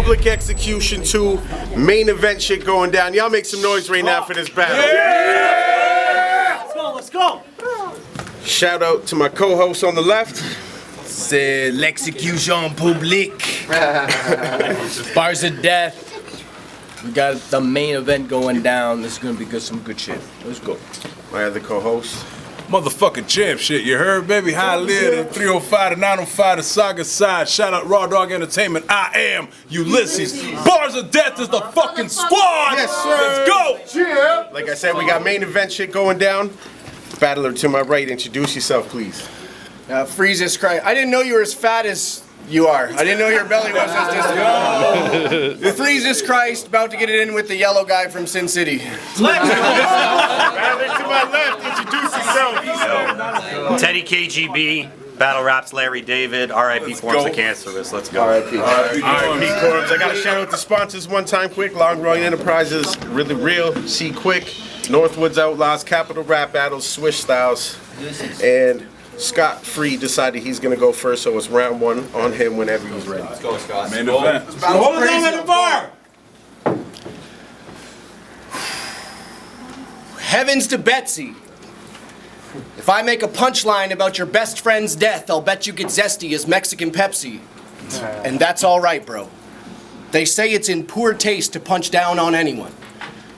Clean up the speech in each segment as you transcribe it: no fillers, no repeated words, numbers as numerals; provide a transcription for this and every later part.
Public Execution 2, main event shit going down. Y'all make some noise right now for this battle. Yeah! Let's go, let's go! Shout out to my co-host on the left. C'est l'exécution publique. Bars of death. We got the main event going down. This is gonna be some good shit. Let's go. My other co-host. Motherfucking champ shit, you heard, baby? How I live, the 305 to 905, the Saga side. Shout out Raw Dog Entertainment. I am Ulysses. Bars of Death is the fucking squad. Yes, sir. Let's go. Yeah. Like I said, we got main event shit going down. Battler to my right, introduce yourself, please. Freezes Christ. I didn't know you were as fat as you are. I didn't know your belly was as distant. Freezes Christ, about to get it in with the yellow guy from Sin City. Battler to my left, introduce yourself. Teddy KGB, Battle Raps Larry David, RIP Forms of Cancerous. Let's go. RIP Corms. I got to shout out the sponsors one time quick. Long Running Enterprises, Really Real, See Quick, Northwoods Outlaws, Capital Rap Battles, Swish Styles, and Scott Free decided he's going to go first, so it's round one on him whenever he's ready. Let's go, Scott. Main event. Hold it down at the bar! Heavens to Betsy. If I make a punchline about your best friend's death, I'll bet you get zesty as Mexican Pepsi. And that's all right, bro. They say it's in poor taste to punch down on anyone,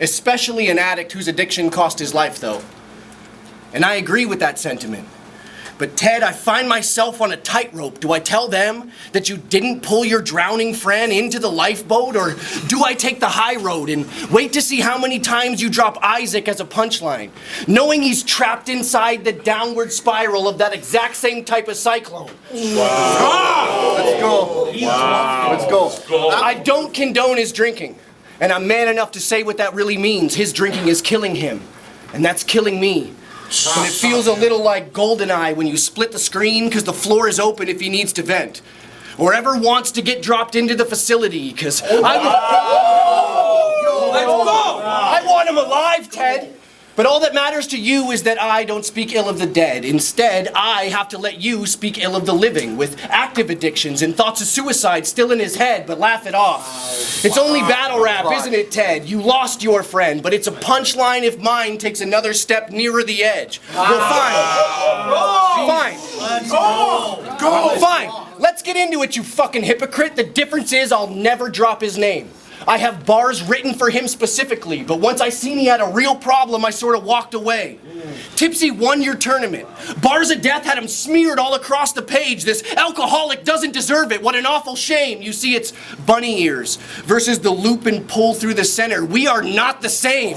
especially an addict whose addiction cost his life, though. And I agree with that sentiment. But Ted, I find myself on a tightrope. Do I tell them that you didn't pull your drowning friend into the lifeboat? Or do I take the high road and wait to see how many times you drop Isaac as a punchline, knowing he's trapped inside the downward spiral of that exact same type of cyclone? Wow. Let's go. Wow. Let's go. I don't condone his drinking, and I'm man enough to say what that really means. His drinking is killing him, and that's killing me. And it feels a little like GoldenEye when you split the screen because the floor is open if he needs to vent. Or ever wants to get dropped into the facility because I want him alive, Ted. But all that matters to you is that I don't speak ill of the dead. Instead, I have to let you speak ill of the living, with active addictions and thoughts of suicide still in his head, but laugh it off. It's only battle rap, isn't it, Ted? You lost your friend, but it's a punchline if mine takes another step nearer the edge. Well, fine. Fine. Let's get into it, you fucking hypocrite. The difference is I'll never drop his name. I have bars written for him specifically, but once I seen he had a real problem, I sort of walked away. Tipsy won your tournament. Bars of Death had him smeared all across the page. This alcoholic doesn't deserve it. What an awful shame. You see, it's bunny ears versus the loop and pull through the center. We are not the same.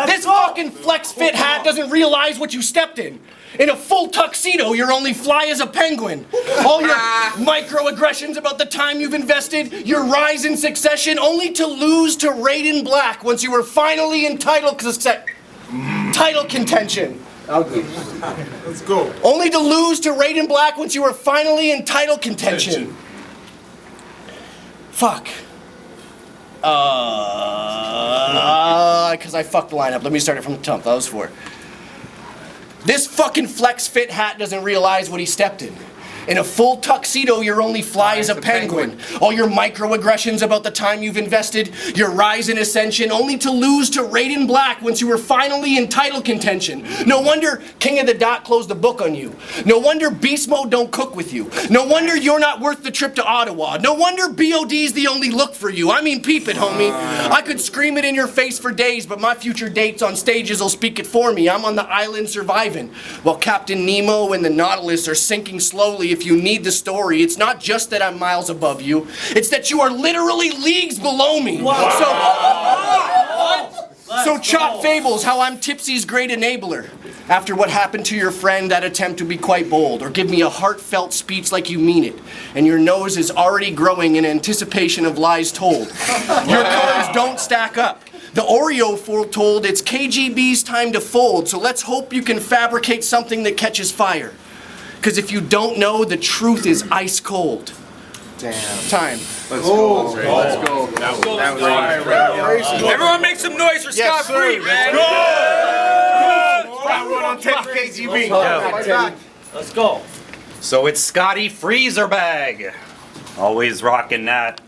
This fucking flex fit hat doesn't realize what you stepped in. In a full tuxedo, you're only fly as a penguin. All your microaggressions about the time you've invested, your rise in succession, only to lose to Raiden Black once you were finally in title contention. Let's go. Only to lose to Raiden Black once you were finally in title contention. Fuck. Because I fucked the lineup. Let me start it from the top. That was 4. This fucking flex fit hat doesn't realize what he stepped in. In a full tuxedo, you're only fly as a penguin. All your microaggressions about the time you've invested, your rise in ascension, only to lose to Raiden Black once you were finally in title contention. No wonder King of the Dot closed the book on you. No wonder Beast Mode don't cook with you. No wonder you're not worth the trip to Ottawa. No wonder B.O.D's the only look for you. I mean, peep it, homie. I could scream it in your face for days, but my future dates on stages will speak it for me. I'm on the island surviving, while Captain Nemo and the Nautilus are sinking slowly. If you need the story, it's not just that I'm miles above you, it's that you are literally leagues below me. So chop fables how I'm Tipsy's great enabler. After what happened to your friend, that attempt to be quite bold, or give me a heartfelt speech like you mean it, and your nose is already growing in anticipation of lies told. Your cards don't stack up. The Oreo foretold it's KGB's time to fold, so let's hope you can fabricate something that catches fire. Because if you don't know, the truth is ice cold. Damn. Time. Let's go. Let's go. That was Everyone make some noise for Scott Free, man. Go! Round one on 10 KGB. Let's go. So it's Scotty Freezer Bag. Always rocking that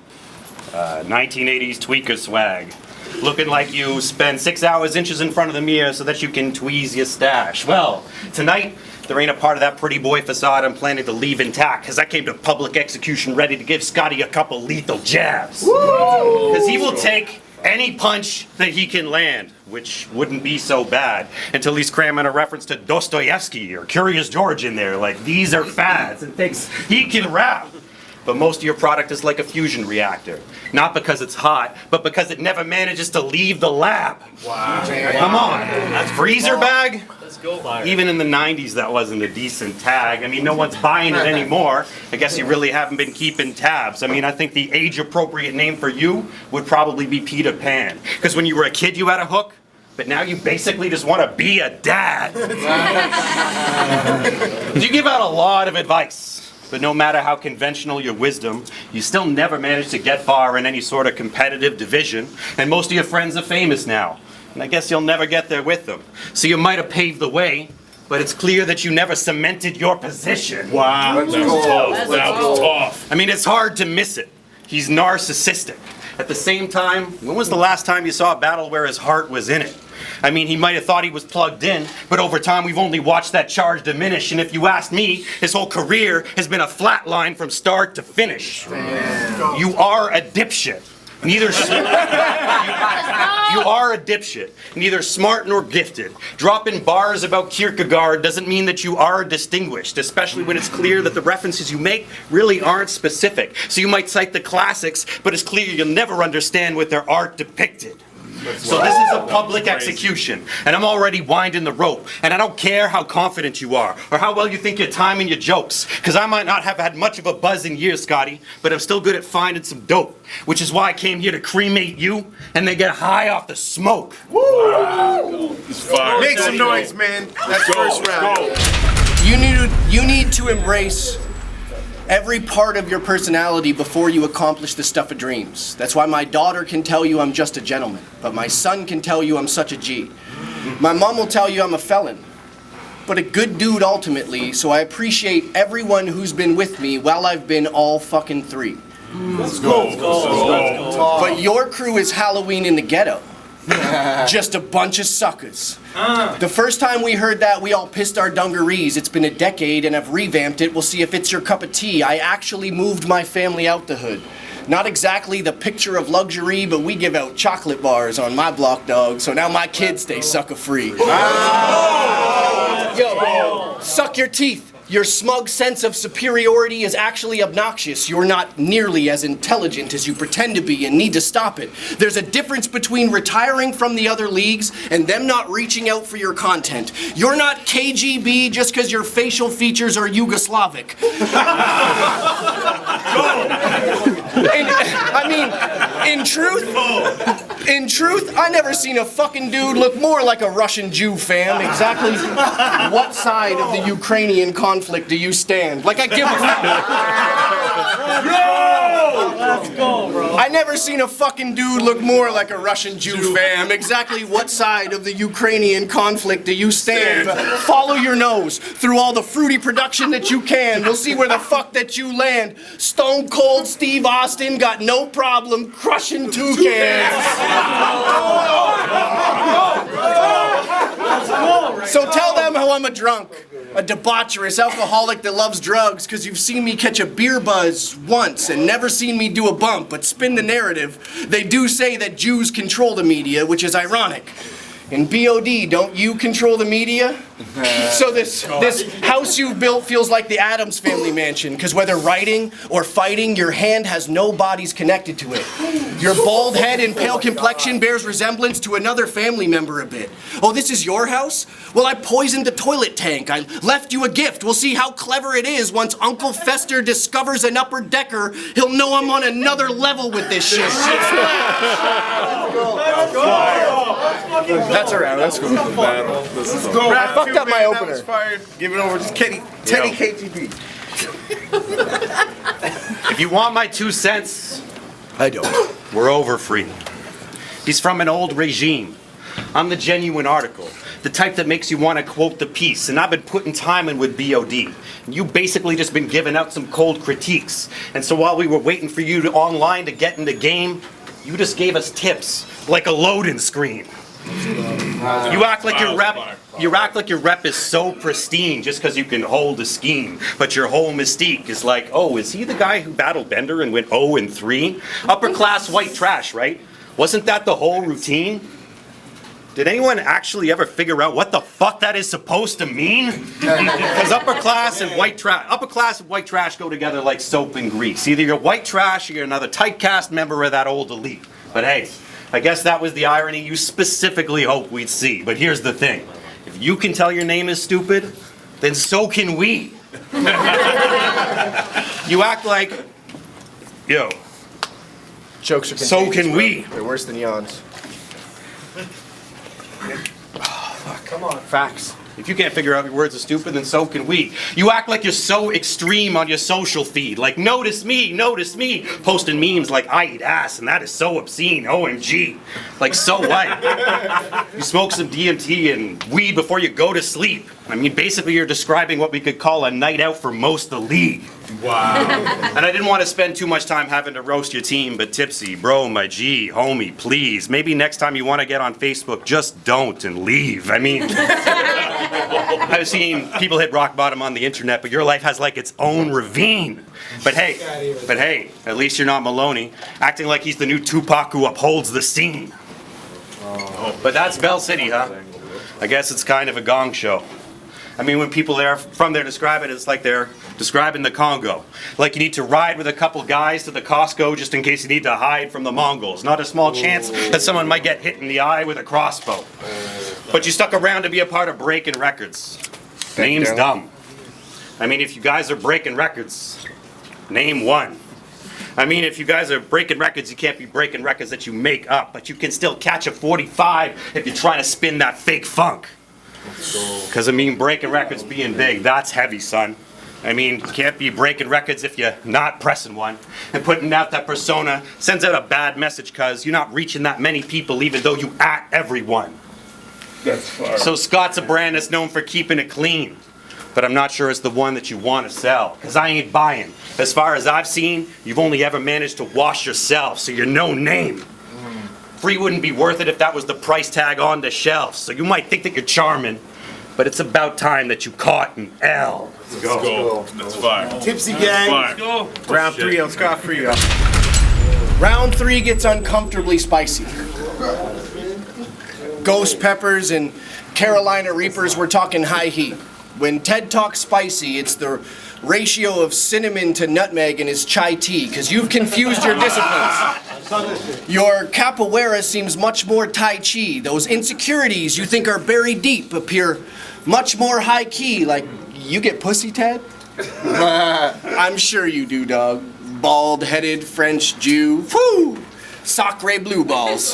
1980s tweaker swag. Looking like you spend 6 hours inches in front of the mirror so that you can tweeze your stash. Well, tonight, there ain't a part of that pretty boy facade I'm planning to leave intact, because I came to public execution ready to give Scotty a couple lethal jabs. Because he will take any punch that he can land, which wouldn't be so bad until he's cramming a reference to Dostoevsky or Curious George in there. Like, these are fads and thinks he can rap. But most of your product is like a fusion reactor. Not because it's hot, but because it never manages to leave the lab. Wow. Come on. That's Freezer Bag? Let's go. Even in the 90s, that wasn't a decent tag. I mean, no one's buying it anymore. I guess you really haven't been keeping tabs. I mean, I think the age-appropriate name for you would probably be Peter Pan. Because when you were a kid, you had a hook. But now you basically just want to be a dad. You give out a lot of advice. But no matter how conventional your wisdom, you still never manage to get far in any sort of competitive division, and most of your friends are famous now. And I guess you'll never get there with them. So you might have paved the way, but it's clear that you never cemented your position. Wow, that was tough. That was tough. I mean, it's hard to miss it. He's narcissistic. At the same time, when was the last time you saw a battle where his heart was in it? I mean, he might have thought he was plugged in, but over time we've only watched that charge diminish, and if you ask me, his whole career has been a flat line from start to finish. Damn. You are a dipshit. You are a dipshit. Neither smart nor gifted. Dropping bars about Kierkegaard doesn't mean that you are distinguished, especially when it's clear that the references you make really aren't specific. So you might cite the classics, but it's clear you'll never understand what their art depicted. So this is a public execution, and I'm already winding the rope, and I don't care how confident you are, or how well you think you're timing your jokes, because I might not have had much of a buzz in years, Scotty, but I'm still good at finding some dope, which is why I came here to cremate you, and then get high off the smoke. Woo! Wow. Make some noise, man. That's first round. You need to embrace every part of your personality before you accomplish the stuff of dreams. That's why my daughter can tell you I'm just a gentleman, but my son can tell you I'm such a G. My mom will tell you I'm a felon, but a good dude ultimately, so I appreciate everyone who's been with me while I've been all fucking three. Let's go. Let's go. But your crew is Halloween in the ghetto. Just a bunch of suckers. The first time we heard that, we all pissed our dungarees. It's been a decade and I've revamped it. We'll see if it's your cup of tea. I actually moved my family out the hood. Not exactly the picture of luxury, but we give out chocolate bars on my block, dog, so now my kids stay sucker free. Yo, suck your teeth. Your smug sense of superiority is actually obnoxious. You're not nearly as intelligent as you pretend to be and need to stop it. There's a difference between retiring from the other leagues and them not reaching out for your content. You're not KGB just because your facial features are Yugoslavic. In truth, I never seen a fucking dude look more like a Russian Jew, fam. Exactly what side of the Ukrainian conflict do you stand? Like, I give a Let's go, bro. I never seen a fucking dude look more like a Russian Jew, fam. Exactly what side of the Ukrainian conflict do you stand? Follow your nose through all the fruity production that you can. We'll see where the fuck that you land. Stone Cold Steve Austin got no problem crushing toucans. So tell them how I'm a drunk, a debaucherous alcoholic that loves drugs, because you've seen me catch a beer buzz once and never seen me do a bump, but spin the narrative. They do say that Jews control the media, which is ironic. In B.O.D, don't you control the media? So this house you've built feels like the Addams Family mansion, because whether writing or fighting, your hand has no bodies connected to it. Your bald head and pale complexion bears resemblance to another family member a bit. Oh, this is your house? Well, I poisoned the toilet tank. I left you a gift. We'll see how clever it is once Uncle Fester discovers an upper decker. He'll know I'm on another level with this shit. That's around. That's cool. Let's go. I fucked up my opener. Fired. Give it over to Teddy KGB. If you want my 2 cents, I don't. we're over free. He's from an old regime. I'm the genuine article, the type that makes you want to quote the piece, and I've been putting time in with B.O.D. And you basically just been giving out some cold critiques. And so while we were waiting for you to online to get in the game, you just gave us tips, like a loading screen. You act like your rep is so pristine just because you can hold a scheme, but your whole mystique is like, oh, is he the guy who battled Bender and went 0-3? Upper class white trash, right? Wasn't that the whole routine? Did anyone actually ever figure out what the fuck that is supposed to mean? Because upper class and white trash go together like soap and grease. Either you're white trash or you're another typecast member of that old elite. But hey, I guess that was the irony you specifically hoped we'd see. But here's the thing. If you can tell your name is stupid, then so can we. You act like, yo, Jokes are so contagious, can bro. we. They're worse than yawns. Come on. Facts. If you can't figure out your words are stupid, then so can we. You act like you're so extreme on your social feed. Like, notice me, posting memes like, I eat ass, and that is so obscene, OMG. Like, so what? You smoke some DMT and weed before you go to sleep. I mean, basically you're describing what we could call a night out for most of the league. Wow. And I didn't want to spend too much time having to roast your team, but Tipsy, bro, my G, homie, please, maybe next time you want to get on Facebook, just don't and leave. I mean, I've seen people hit rock bottom on the internet, but your life has like its own ravine. But hey, at least you're not Maloney, acting like he's the new Tupac who upholds the scene. But that's Bell City, huh? I guess it's kind of a gong show. I mean, when people from there describe it, it's like they're describing the Congo. Like you need to ride with a couple guys to the Costco just in case you need to hide from the Mongols. Not a small chance that someone might get hit in the eye with a crossbow. But you stuck around to be a part of breaking records. Name's dumb. I mean, if you guys are breaking records, name one. I mean, if you guys are breaking records, you can't be breaking records that you make up, but you can still catch a 45 if you're trying to spin that fake funk. Because, I mean, breaking records being big, that's heavy, son. I mean, you can't be breaking records if you're not pressing one. And putting out that persona sends out a bad message because you're not reaching that many people even though you at everyone. That's far. So Scott's a brand that's known for keeping it clean. But I'm not sure it's the one that you want to sell, because I ain't buying. As far as I've seen, you've only ever managed to wash yourself, so you're no name. Free wouldn't be worth it if that was the price tag on the shelf, so you might think that you're charming, but it's about time that you caught an L. Let's go. That's fire. Tipsy gang. Let's go. Round 3 on Scott Free. Round 3 gets uncomfortably spicy. Ghost peppers and Carolina Reapers, we're talking high heat. When Ted talks spicy, it's the ratio of cinnamon to nutmeg in his chai tea, because you've confused your disciplines. Your capoeira seems much more Tai Chi. Those insecurities you think are buried deep appear much more high key, like, you get pussy, Ted? I'm sure you do, dog. Bald-headed French Jew. Whew! Sacre blue balls.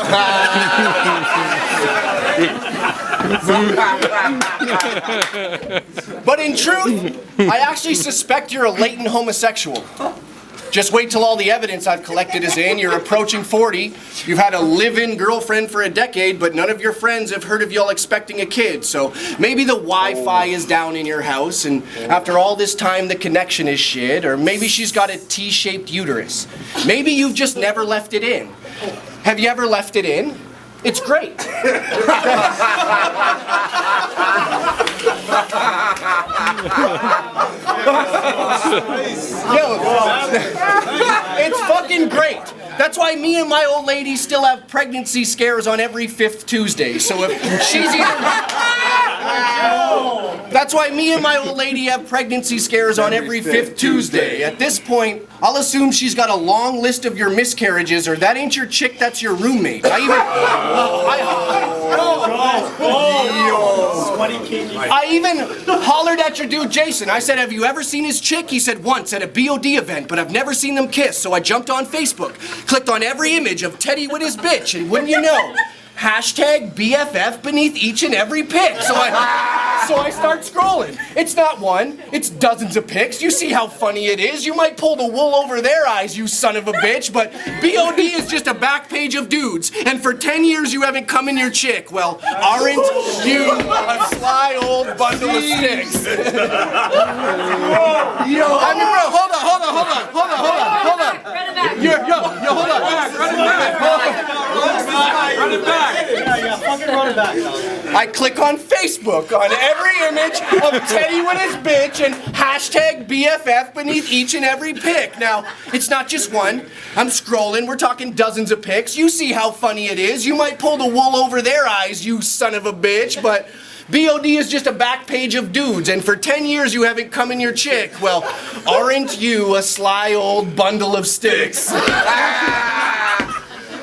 But in truth, I actually suspect you're a latent homosexual. Just wait till all the evidence I've collected is in. You're approaching 40. You've had a live-in girlfriend for a decade, but none of your friends have heard of y'all expecting a kid. So maybe the Wi-Fi is down in your house, and after all this time, the connection is shit. Or maybe she's got a T-shaped uterus. Maybe you've just never left it in. Have you ever left it in? It's great. Yo, it's fucking great. That's why me and my old lady still have pregnancy scares on every 5th Tuesday. So if she's That's why me and my old lady have pregnancy scares on every 5th Tuesday. At this point, I'll assume she's got a long list of your miscarriages, or that ain't your chick, that's your roommate. I even hollered at your dude Jason. I said, have you ever seen his chick? He said, once at a B.O.D event, but I've never seen them kiss. So I jumped on Facebook, clicked on every image of Teddy with his bitch, and wouldn't you know, hashtag BFF beneath each and every pic. So I start scrolling. It's not one, it's dozens of pics. You see how funny it is. You might pull the wool over their eyes, you son of a bitch, but B.O.D. is just a back page of dudes. And for 10 years you haven't come in your chick. Well, aren't you a sly old bundle of sticks? Yo, I mean, bro, hold on. Hold on. Run it back. Yeah, fucking run it back. I click on Facebook on every image of Teddy with his bitch and hashtag BFF beneath each and every pic. Now, it's not just one. I'm scrolling. We're talking dozens of pics. You see how funny it is. You might pull the wool over their eyes, you son of a bitch, but B.O.D. is just a back page of dudes, and for 10 years you haven't come in your chick. Well, aren't you a sly old bundle of sticks?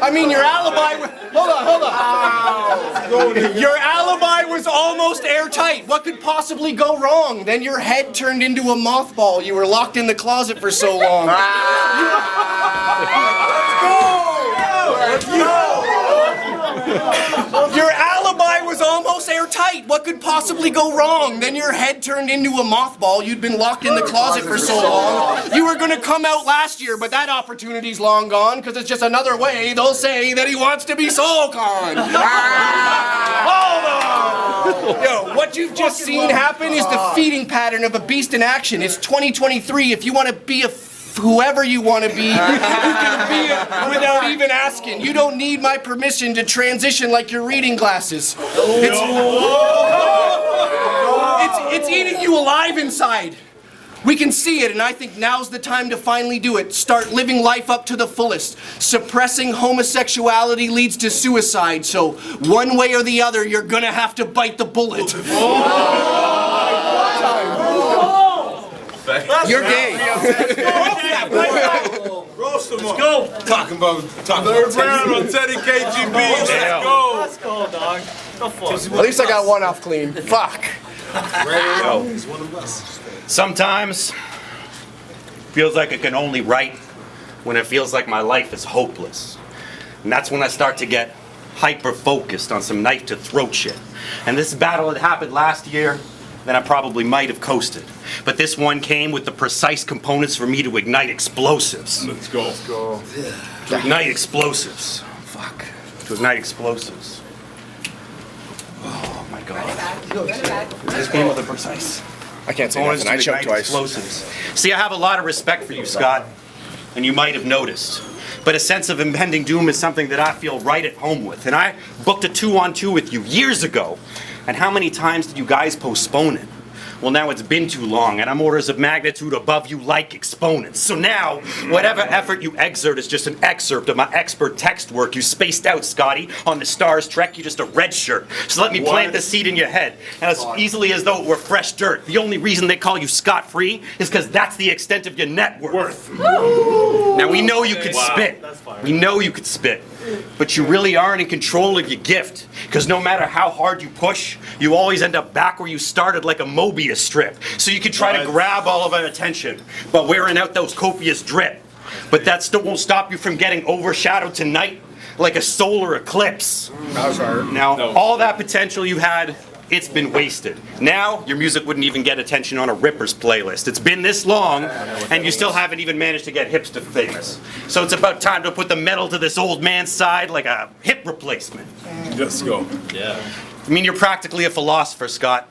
I mean, your alibi... Hold on. Your alibi was almost airtight. What could possibly go wrong? Then your head turned into a mothball. You were locked in the closet for so long. Let's go! Your alibi was almost airtight. What could possibly go wrong? Then your head turned into a mothball. You'd been locked in the closet for so long. You were gonna come out last year, but that opportunity's long gone, because it's just another way they'll say that he wants to be SoulCon. Hold on! Yo, what you've just seen happen is the feeding pattern of a beast in action. It's 2023. If you want to be whoever you want to be, you can be it without even asking. You don't need my permission to transition like your reading glasses. It's eating you alive inside. We can see it, and I think now's the time to finally do it. Start living life up to the fullest. Suppressing homosexuality leads to suicide, so one way or the other, you're gonna have to bite the bullet. You're gay. Roast him. Let's go. Talking about third round on Teddy KGB. Let's go, dog. Go for it. At least I got one off clean. Fuck. Sometimes feels like I can only write when it feels like my life is hopeless. And that's when I start to get hyper-focused on some knife-to-throat shit. And this battle had happened last year, then I probably might have coasted. But this one came with the precise components for me to ignite explosives. Let's go. To ignite explosives. Fuck. To ignite explosives. Oh my god. This came with the precise. I can't say nothing. I choked twice. Explosives. See, I have a lot of respect for you, Scott, and you might have noticed. But a sense of impending doom is something that I feel right at home with. And I booked a 2-on-2 with you years ago. And how many times did you guys postpone it? Well, now it's been too long, and I'm orders of magnitude above you like exponents. So now, whatever effort you exert is just an excerpt of my expert text work. You spaced out, Scotty. On the Stars Trek, you're just a red shirt. So let me plant the seed in your head, and as easily as though it were fresh dirt. The only reason they call you scot-free is because that's the extent of your net worth. Now, we know you could spit. We know you could spit. But you really aren't in control of your gift. Because no matter how hard you push, you always end up back where you started like a Mobius strip. So you can try to grab all of our attention, but wearing out those copious drip. But that still won't stop you from getting overshadowed tonight like a solar eclipse. Now, all that potential you had, it's been wasted. Now, your music wouldn't even get attention on a Rippers playlist. It's been this long, and you still haven't even managed to get hipster famous. So it's about time to put the metal to this old man's side like a hip replacement. Let's go. I mean, you're practically a philosopher, Scott,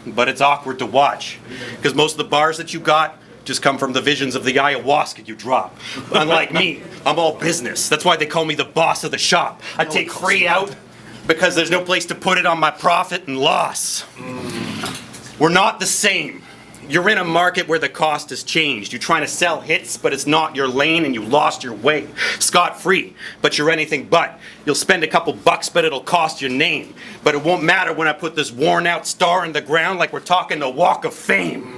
but it's awkward to watch. Because most of the bars that you got just come from the visions of the ayahuasca you drop. Unlike me, I'm all business. That's why they call me the boss of the shop. I take free out because there's no place to put it on my profit and loss. We're not the same. You're in a market where the cost has changed. You're trying to sell hits, but it's not your lane and you lost your way. Scot-free, but you're anything but. You'll spend a couple bucks, but it'll cost your name. But it won't matter when I put this worn-out star in the ground like we're talking the Walk of Fame.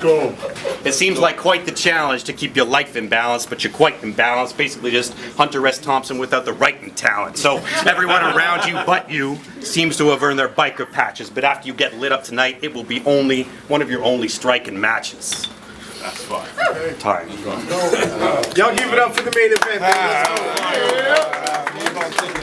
Go. It seems like quite the challenge to keep your life in balance, but you're quite imbalanced. Basically just Hunter S. Thompson without the writing talent. So everyone around you but you seems to have earned their biker patches, but after you get lit up tonight, it will be only one of your only striking matches. That's fine. Time. Y'all give it up for the main event. Let's go.